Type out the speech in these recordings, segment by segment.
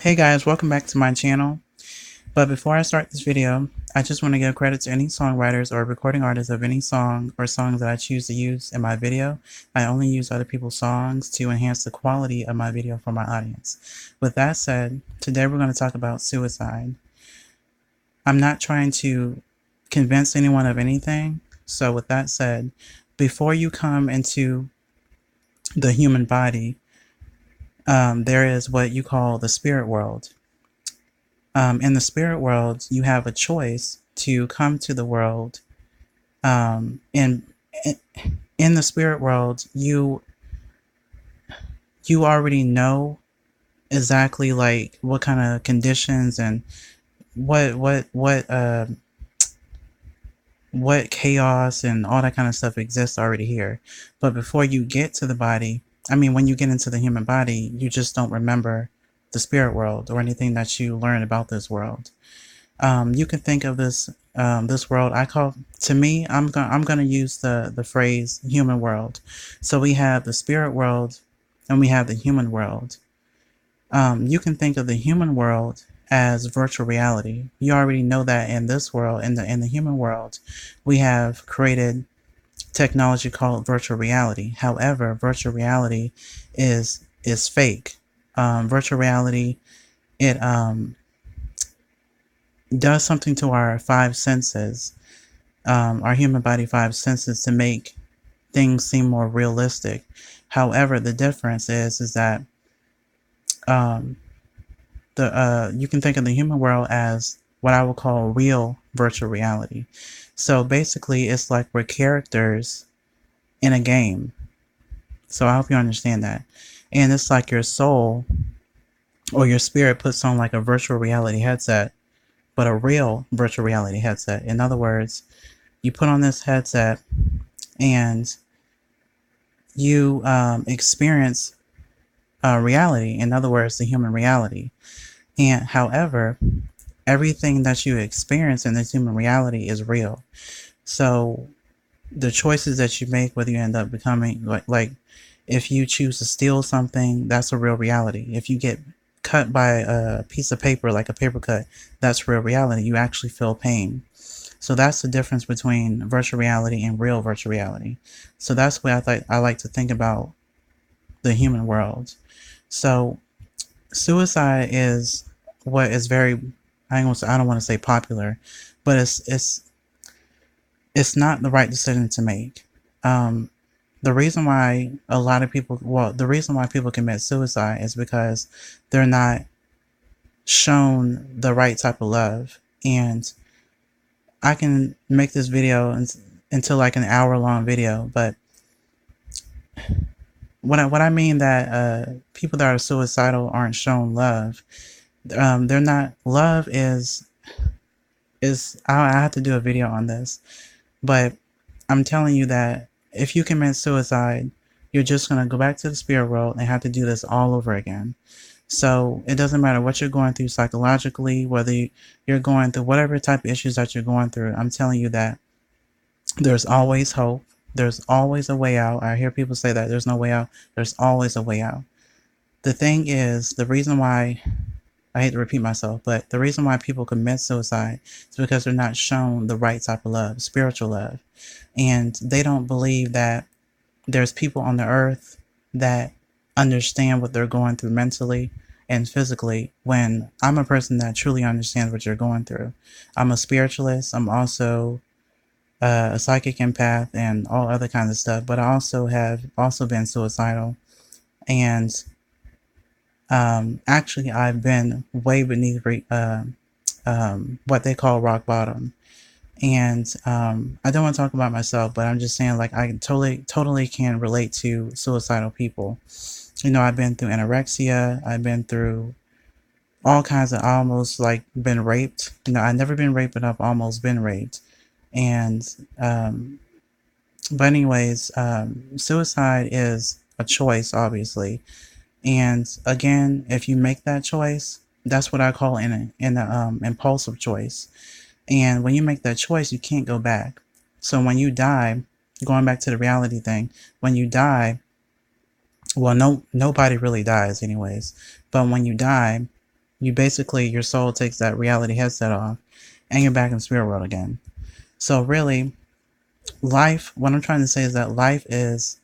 Hey guys, welcome back to my channel. But before I start this video, I just want to give credit to any songwriters or recording artists of any song or songs that I choose to use in my video. I only use other people's songs to enhance the quality of my video for my audience. With that said, today we're going to talk about suicide. I'm not trying to convince anyone of anything. So with that said, before you come into the human body, there is what you call the spirit world. In the spirit world, you have a choice to come to the world. In the spirit world, you already know exactly like what kind of conditions and what chaos and all that kind of stuff exists already here. But before you get to the body, I mean, when you get into the human body, you just don't remember the spirit world or anything that you learn about this world. You can think of this this world. To me, I'm gonna use the phrase human world. So we have the spirit world and we have the human world. You can think of the human world as virtual reality. You already know that in this world, in the human world, we have created technology called virtual reality. However, virtual reality is fake. Virtual reality, it does something to our five senses, our human body five senses, to make things seem more realistic. However, the difference is that you can think of the human world as what I would call real virtual reality. So basically, it's like we're characters in a game. So I hope you understand that. And it's like your soul or your spirit puts on like a virtual reality headset, but a real virtual reality headset. In other words, you put on this headset and you experience reality. In other words, the human reality. And however, everything that you experience in this human reality is real. So the choices that you make, whether you end up becoming like if you choose to steal something, that's a real reality. If you get cut by a piece of paper, like a paper cut, that's real reality. You actually feel pain. So that's the difference between virtual reality and real virtual reality. So that's the way I like to think about the human world. So suicide is what is very, I don't want to say popular, but it's not the right decision to make. The reason why the reason why people commit suicide is because they're not shown the right type of love. And I can make this video into like an hour-long video, but what I mean that people that are suicidal aren't shown love. They're not. Love is I have to do a video on this, but I'm telling you that if you commit suicide, you're just gonna go back to the spirit world and have to do this all over again. So it doesn't matter what you're going through psychologically, whether you're going through whatever type of issues that you're going through. I'm telling you that there's always hope. There's always a way out. I hear people say that there's no way out. There's always a way out. The thing is, the reason why, I hate to repeat myself, but the reason why people commit suicide is because they're not shown the right type of love, spiritual love. And they don't believe that there's people on the earth that understand what they're going through mentally and physically, when I'm a person that truly understands what you're going through. I'm a spiritualist. I'm also a psychic empath and all other kinds of stuff, but I also have been suicidal. And actually, I've been way beneath what they call rock bottom. And I don't want to talk about myself, but I'm just saying, like, I totally can relate to suicidal people. You know, I've been through anorexia. I've been through all kinds of, almost like been raped. You know, I've never been raped, but I've almost been raped. And but anyways, suicide is a choice, obviously. And again, if you make that choice, that's what I call an impulsive choice. And when you make that choice, you can't go back. So when you die, going back to the reality thing, when you die, well, nobody really dies anyways. But when you die, You basically, your soul takes that reality headset off and you're back in the spirit world again. So really, life, what I'm trying to say is that life is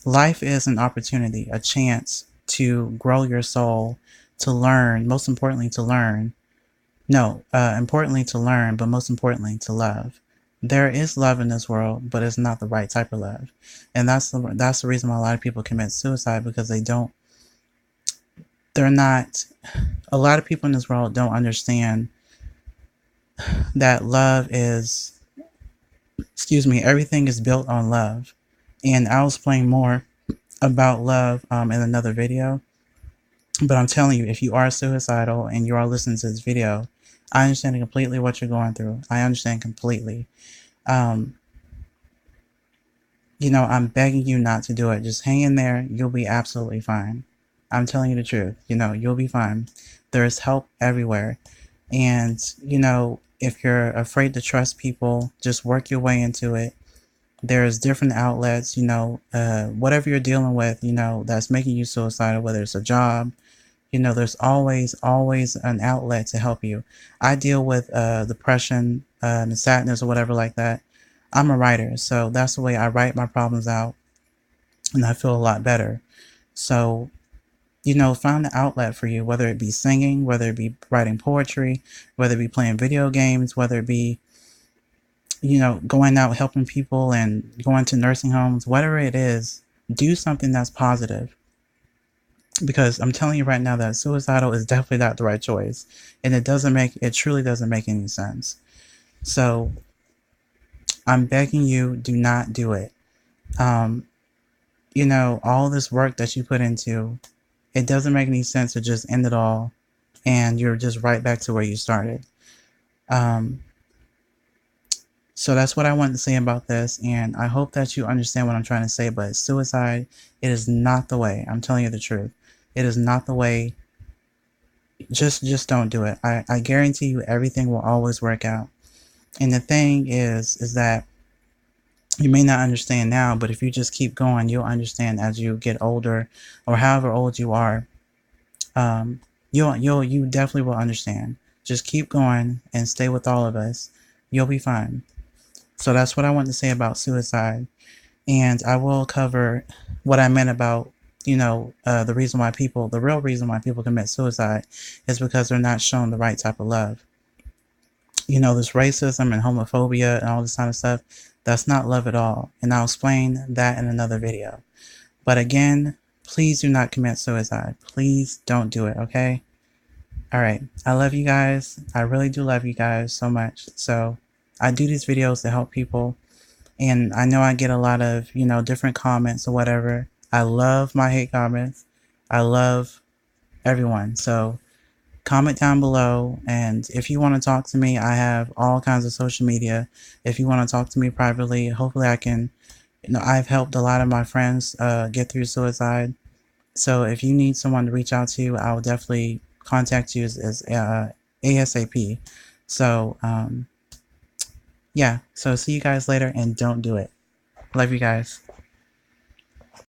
an opportunity, a chance to grow your soul, to learn, most importantly to learn. No, importantly to learn, but most importantly to love. There is love in this world, but it's not the right type of love. And that's the reason why a lot of people commit suicide, because they're not, a lot of people in this world don't understand that love is, everything is built on love. And I'll explain more about love in another video. But I'm telling you, if you are suicidal and you are listening to this video, I understand completely what you're going through. I understand completely. I'm begging you not to do it. Just hang in there. You'll be absolutely fine. I'm telling you the truth. You'll be fine. There's help everywhere. And, if you're afraid to trust people, just work your way into it. There's different outlets, whatever you're dealing with, that's making you suicidal, whether it's a job, there's always an outlet to help you. I deal with depression and sadness or whatever like that. I'm a writer, so that's the way I write my problems out, and I feel a lot better. So, find an outlet for you, whether it be singing, whether it be writing poetry, whether it be playing video games, whether it be, going out helping people and going to nursing homes, whatever it is, do something that's positive. Because I'm telling you right now that suicidal is definitely not the right choice. And it truly doesn't make any sense. So I'm begging you, do not do it. All this work that you put into, it doesn't make any sense to just end it all and you're just right back to where you started. So that's what I wanted to say about this, and I hope that you understand what I'm trying to say. But suicide, it is not the way. I'm telling you the truth. It is not the way. Just don't do it. I guarantee you everything will always work out. And the thing is that you may not understand now, but if you just keep going, you'll understand as you get older, or however old you are. You definitely will understand. Just keep going and stay with all of us. You'll be fine. So that's what I want to say about suicide. And I will cover what I meant about, the real reason why people commit suicide is because they're not shown the right type of love. This racism and homophobia and all this kind of stuff, that's not love at all. And I'll explain that in another video. But again, please do not commit suicide. Please don't do it, okay? All right. I love you guys. I really do love you guys so much. So I do these videos to help people, and I know I get a lot of, different comments or whatever. I love my hate comments. I love everyone. So comment down below, and if you want to talk to me, I have all kinds of social media. If you want to talk to me privately, hopefully I can, I've helped a lot of my friends get through suicide. So if you need someone to reach out to, I will definitely contact you as ASAP. So, yeah, so see you guys later, and don't do it. Love you guys.